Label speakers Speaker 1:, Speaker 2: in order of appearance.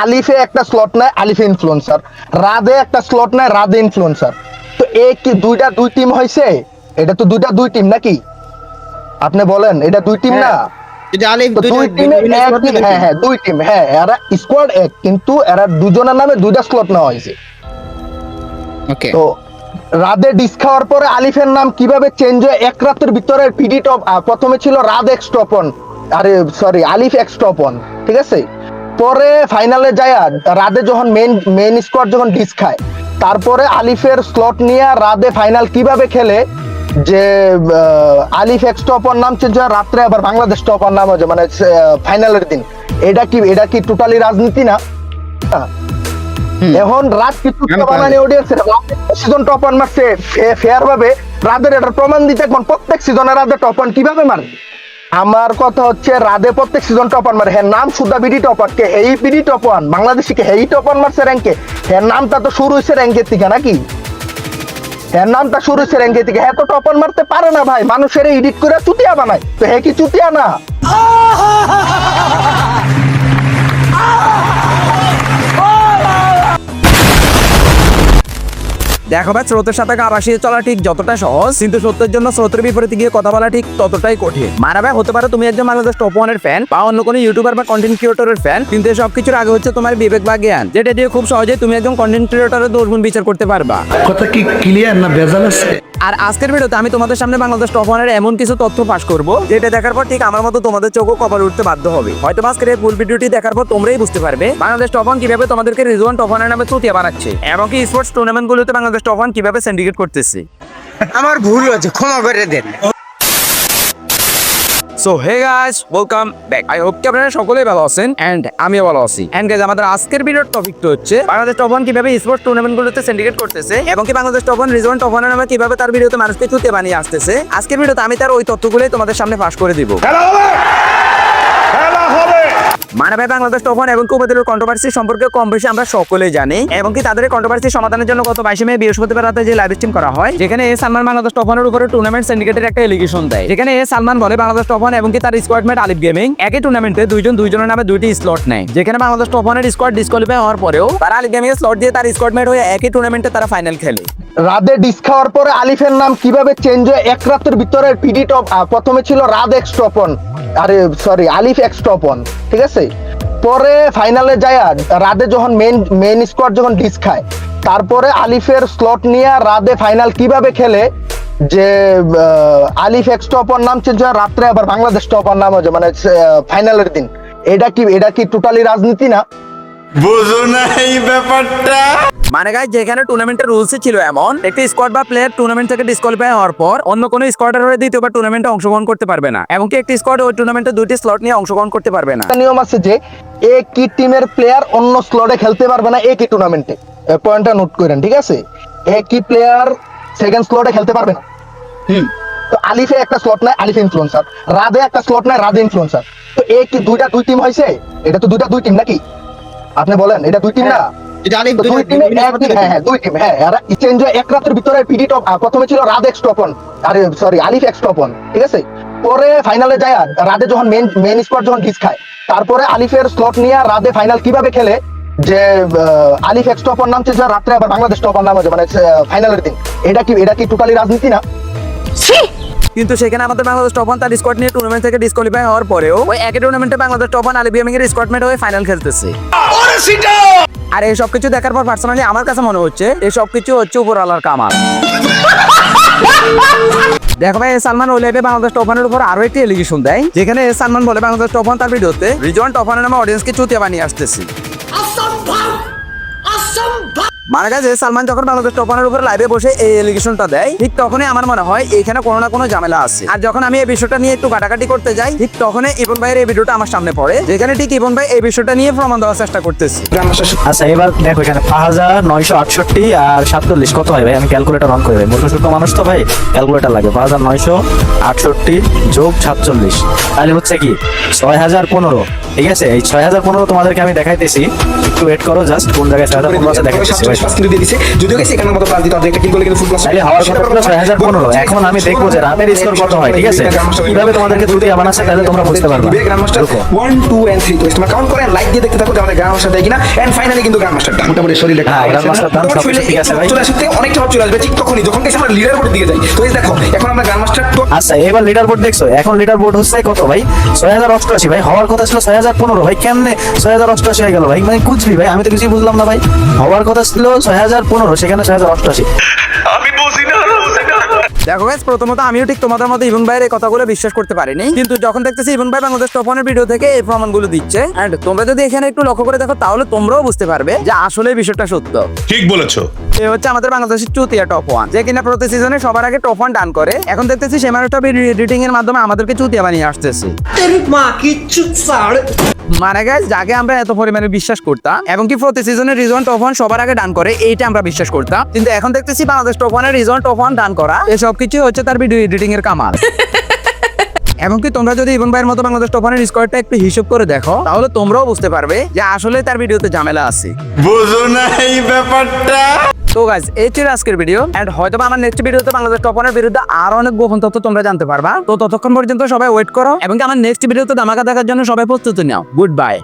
Speaker 1: আলিফে একটা স্লট নেয় আলিফে ইনফ্লুয়েন্সার, রাদে একটা স্লট নেয় রাদে ইনফ্লুয়েন্সার। তো এই কি দুই টিম হয়েছে? এটা তো দুই টিম নাকি? আপনি বলেন, এটা দুই টিম না?
Speaker 2: এটা আলিফ
Speaker 1: তো দুই টিমে এক টিম, হ্যাঁ হ্যাঁ দুই টিম, হ্যাঁ এরা স্কোয়াড এক, কিন্তু এরা দুজনের নামে দুইটা স্লট নেওয়া হয়েছে।
Speaker 2: ওকে,
Speaker 1: তো রাদে ডিস খাওয়ার পরে আলিফের নাম কিভাবে চেঞ্জ হয় এক রাতের ভিতরে? পিডি টপ প্রথমে ছিল রাদ এক্স টপ অন, আরে sorry Alif x top on, ঠিক আছে? পরে ফাইনালে যায় রাদে যখন মেইন স্কোয়াড যখন ডিস খায়, তারপরে আলিফের স্লট নিয়ে রাদে ফাইনাল কিভাবে খেলে, যে আলিফ এক্স টপ অন নাম চেঞ্জ হয়, রাত্রে আবার বাংলাদেশ টপ অন নাম হয়েছে, মানে ফাইনালের দিন। এটা কি টোটালি রাজনীতি না? এখন রাত কিছু বানানি অডিয়েন্স সিজন টপ ওয়ান মারছে ফেয়ার ভাবে, রাদের এটার প্রমাণ দিতে এখন প্রত্যেক সিজনে রাদের টপ ওয়ান কিভাবে মারে? আমার কথা হচ্ছে রাদে প্রত্যেক সিজন টপ ওয়ান মারে, হ্যাঁ নাম সুদা বিডি টপ ওয়ান, কে হেই বিডি টপ ওয়ান বাংলাদেশি, কে হেই টপ ওয়ান মারছে র্যাঙ্কে, হ্যাঁ নামটা তো শুরু হয়েছে র্যাঙ্কের থেকে নাকি? হ্যাঁ নামটা শুরু হয়েছে র্যাঙ্কের থেকে, হ্যাঁ তো টপ ওয়ান মারতে পারে না ভাই, মানুষের এডিট করে চুতিয়া বানায়, তো হ্যাঁ কি চুতিয়া না?
Speaker 3: দেখো ভাই, স্রোতের সাথে গা ভাসিয়ে চলা ঠিক যতটা সহজ, কিন্তু সত্যের জন্য স্রোতের বিপরীতে গিয়ে কথা বলা ঠিক ততটাই কঠিন। মানা ভাই, হতে পারে তুমি একজন বাংলাদেশ টপ ওয়ানের ফ্যান বা অন্য কোনো ইউটিউবার বা কন্টেন্ট ক্রিয়েটরের ফ্যান, কিন্তু সবকিছুর আগে হচ্ছে তোমার বিবেক বা জ্ঞান, যেটা দিয়ে খুব সহজেই তুমি একজন কন্টেন্ট ক্রিয়েটরের দোষগুণ বিচার করতে পারবা।
Speaker 4: কথা কি ক্লিয়ার না ভেজাল আছে?
Speaker 3: আর আজকের ভিডিওতে আমি তোমাদের সামনে বাংলাদেশ টপ ওয়ানের এমন কিছু তথ্য ফাঁস করবো, যেটা দেখার পর ঠিক আমার মতো তোমাদের চোখও কপাল উঠতে বাধ্য হবে। হয়তো আজকের এই ফুল ভিডিওটি দেখার পর তোমরাই বুঝতে পারবে বাংলাদেশ টপ ওয়ান কিভাবে তোমাদেরকে রিজওয়ান টপ ওয়ানের নামে চুতিয়া বানাচ্ছে, এবং কি স্পোর্টস টুর্নামেন্ট গুলোতে বাংলাদেশ টপ ওয়ান কিভাবে সিন্ডিকেট করতেছে।
Speaker 2: আমার ভুল হয়েছে, ক্ষমা করে দেন।
Speaker 3: So hey guys, welcome back. I hope কি আপনারা সকলেই ভালো আছেন এন্ড আমিও ভালো আছি। এন্ড গাইস, আমাদের আজকের ভিডিওর টপিকটা হচ্ছে বাংলাদেশ টপ ওয়ান কিভাবে স্পোর্টস টুর্নামেন্টগুলোতে সিন্ডিকেট করতেছে, এবং কি Bangladesh top one Rizwan top ওয়ানের নামে কিভাবে তার ভিডিওতে মানুষকে চুতে বানিয়ে আসতেছে। আজকের ভিডিওতে আমি তার ওই তথ্যগুলোই তোমাদের সামনে ফাঁস করে দিব। মানে ভাই, বাংলাদেশ টপ ওয়ান এবং কুবাদের কন্ট্রোভার্সি সম্পর্কে কম বেশি আমরা সকলেই জানি, এবং কি তাদের কন্ট্রোভার্সি সমাধানের জন্য গত 22 মে বৃহস্পতিবার রাতে যে লাইভ স্ট্রিম করা হয়, যেখানে সালমান বাংলাদেশ টপ ওয়ানের উপরে টুর্নামেন্ট সিন্ডিকেটের একটা এলিগেশন দেয়। যেখানে সালমান বলে বাংলাদেশ টপ ওয়ান এবং কি তার স্কোয়াডমেট আলিফ গেমিং একই টুর্নামেন্টে দুইজনের নামে দুইটি স্লট নেয়। যেখানে বাংলাদেশ টপ ওয়ানের স্কোয়াড ডিসকোয়ালিফাই হওয়ার পরেও তারা আলিফ গেমিং এর স্লট দিয়ে তার স্কোয়াডমেট হয়ে একই টুর্নামেন্টে তারা ফাইনাল খেলে।
Speaker 1: রাদে ডিস খাওয়ার পরে আলিফের নাম কিভাবে চেঞ্জ হয় এক রাতের ভিতরে? পিডি টপ প্রথমে ছিল রাদ এক্স টপ অন, আরে sorry Alif x top on, ঠিক আছে? পরে ফাইনালে যায় রাদে যখন মেইন স্কোয়াড যখন ডিস খায়, তারপরে আলিফের স্লট নিয়ে রাদে ফাইনাল কিভাবে খেলে, যে আলিফ এক্স টপ অন নাম চেঞ্জ হয়, রাত্রে আবার বাংলাদেশ টপ অন নাম হয়েছে, মানে ফাইনালের দিন। এটা কি টোটালি রাজনীতি না?
Speaker 4: বুঝো না এই ব্যাপারটা?
Speaker 3: মানে গাইস, যেখানে টুর্নামেন্টের রুলসই ছিল এমন, একটি স্কোয়াড বা প্লেয়ার টুর্নামেন্ট থেকে ডিসকোয়ালিফাই হওয়ার পর অন্য কোনো স্কোয়াডের হয়ে দ্বিতীয়বার টুর্নামেন্টে অংশগ্রহণ করতে পারবে না, এবং কি একটি স্কোয়াড ওই টুর্নামেন্টে দুইটি স্লট নিয়ে অংশগ্রহণ করতে পারবে না।
Speaker 1: নিয়ম আছে যে একই টিমের প্লেয়ার অন্য স্লটে খেলতে পারবে না একই টুর্নামেন্টে, পয়েন্টটা নোট করেন, ঠিক আছে? একই প্লেয়ার সেকেন্ড স্লটে খেলতে পারবে না। তো আলিফে একটা স্লট নেয় আলিফ ইনফ্লুয়েন্সার, রাদে একটা স্লট নেয় রাদে ইনফ্লুয়েন্সার। তো এই কি দুই টিম হয়েছে? এটা তো দুই টিম নাকি? আপনি বলেন, এটা দুই টিম না?
Speaker 2: এটা আলিফ
Speaker 1: দুই টিমে এক টিম, হ্যাঁ হ্যাঁ দুই টিম, হ্যাঁ এরা চেঞ্জ হয় এক রাতের ভিতরে। পিডি টপ প্রথমে ছিল রাদ এক্স টপ অন, আরে sorry Alif x top on, ঠিক আছে? পরে ফাইনালে যায় রাদে যখন মেইন স্কোয়াড যখন ডিস খায়, তারপরে আলিফের স্লট নিয়ে রাদে ফাইনাল কিভাবে খেলে, যে আলিফ এক্স টপ অন নাম চেঞ্জ হয়, রাত্রে আবার বাংলাদেশ টপ অন নাম হয়েছে, মানে ফাইনালের দিন। এটা কি টোটালি রাজনীতি না?
Speaker 3: কিন্তু সেখানে আমাদের বাংলাদেশ টপ ওয়ান তার স্কোয়াড নিয়ে টুর্নামেন্ট থেকে ডিসকোয়ালিফাই হওয়ার পরেও ওই একই টুর্নামেন্টে বাংলাদেশ টপ ওয়ান আলিফ গেমিং এর স্কোয়াডমেট হয়ে ফাইনাল খেলতেছে। আর এই সবকিছু দেখার পর পার্সোনালি আমার কাছে মনে হচ্ছে এই সবকিছু হচ্ছে উপরওয়ালার কামাল। দেখো ভাই, সালমান ওই লাইভে বাংলাদেশ টপ ওয়ানের উপর আরো একটি এলিগেশন দেয়, যেখানে সালমান বলে বাংলাদেশ টপ ওয়ান তার ভিডিওতে রিজওয়ান টপ ওয়ানের নামে অডিয়েন্সকে চুতিয়া বানিয়ে আসতেছে। মানে গেছে, সালমান যখন বাংলাদেশ টপ ওয়ানের উপর লাইভে বসে এই এলিগেশনটা দেয়, ঠিক তখনই আমার মনে হয় এখানে কোনো না কোনো ঝামেলা আছে। আর যখন আমি এই বিষয়টা নিয়ে একটু কাটাকাটি করতে যাই, ঠিক তখনই ইবন ভাইয়ের এই ভিডিওটা আমার সামনে পড়ে, যেখানে ঠিক ইবন ভাই এই বিষয়টা নিয়ে প্রমাণ দেওয়ার চেষ্টা করতেছে।
Speaker 5: আচ্ছা, এবার দেখো এখানে 5968 আর 47 কত হয় ভাই? আমি ক্যালকুলেটর অন করে দেয়, মূর্খ সূক্ষ্ম মানুষ তো ভাই, ক্যালকুলেটর লাগে। 5968 যোগ 47 তাহলে হচ্ছে কি 6015। ঠিক আছে, এই 6015 তোমাদেরকে আমি দেখাইতেছি। একটু ওয়েট করো, জাস্ট কোন জায়গায় 6015 আছে দেখে দিচ্ছি ভাই। তাহলে হওয়ার কথা ছিল 6015, এখন আমি দেখবো যে রাতের স্কোর কত হয়, ঠিক আছে? কিভাবে তোমাদেরকে দুটি বানাচ্ছে তাহলে তোমরা বুঝতে পারবে। দেখো
Speaker 6: 1 2 and 3 তো তোমরা কাউন্ট করে লাইক দিয়ে দেখতে থাকো যে আমাদের গ্রাম মাস্টার দেয় কিনা। এন্ড ফাইনালি কিন্তু গ্রাম মাস্টারটা মোটামুটি শরীরে
Speaker 5: হ্যাঁ, গ্রান্ড মাস্টার দাম সব কিছু ঠিক আছে ভাই।
Speaker 6: চলে আসতে অনেকটা ভাব চলে আসবে ঠিক তখনই যখন গেছে আমরা লিডার বোর্ড দিকে যাই। তো এই দেখো এখন আমরা গ্রাম মাস্টার তো
Speaker 5: আচ্ছা এবার লিডার বোর্ড দেখছো, এখন লিডার বোর্ড হচ্ছে কত ভাই? 6088 ভাই, হওয়ার কথা ছিল 6015 ভাই, কেমনে 6088 হয়ে গেল ভাই? মানে কুচবি ভাই, আমি তো কিছুই বুঝলাম না ভাই। হওয়ার কথা ছিল 6015, সেখানে 6088।
Speaker 3: দেখো গাইস, প্রথমত আমিও ঠিক তোমাদের মতো ইবন ভাইয়ের এই কথাগুলো বিশ্বাস করতে পারিনি, কিন্তু যখন দেখতেছি ইবন ভাই বাংলাদেশ টপ 1 এর ভিডিও থেকে এই প্রমাণগুলো দিচ্ছে, এন্ড তোমরা যদি এখানে একটু লক্ষ্য করে দেখো তাহলে তোমরাও বুঝতে পারবে যে আসলে এই বিষয়টা সত্য।
Speaker 4: ঠিক বলেছো।
Speaker 3: এ হচ্ছে আমাদের বাংলাদেশের চুতিয়া টপ 1, যে কিনা প্রতি সিজনে সবার আগে টপ 1 ডান করে। এখন দেখতেছি সেই মানুষটা এডিটিং এর মাধ্যমে আমাদেরকে চুতিয়া বানিয়ে আসতেছে। মানে গাইস, যাকে আমরা এত পরিমাণে বিশ্বাস করতাম এবং কি প্রতি সিজনে রিজন টপ 1 সবার আগে ডান করে, এইটা আমরা বিশ্বাস করতাম, কিন্তু এখন দেখতেছি বাংলাদেশ টপ 1 এর রিজন টপ 1 ডান করা, এসব কিছু হচ্ছে তার ভিডিও এডিটিং এর কামাল। এবং কি তোমরা যদি ইবন ভাইয়ের মতো বাংলাদেশ টপ 1 এর স্কোরটা একটু হিসাব করে দেখো তাহলে তোমরাও বুঝতে পারবে যে আসলে তার ভিডিওতে ঝামেলা আছে।
Speaker 4: বুঝো না এই ব্যাপারটা।
Speaker 3: তো গাইস, এই ছিল আজকের ভিডিও, এন্ড হয়তো আমার নেক্সট ভিডিওতে বাংলাদেশ টপ 1 এর বিরুদ্ধে আরো অনেক গোপন তথ্য তোমরা জানতে পারবা। তো ততক্ষণ পর্যন্ত সবাই ওয়েট করো এবং কি আমার নেক্সট ভিডিওতে ধামাকা দেখার জন্য সবাই প্রস্তুতি নাও। Good bye.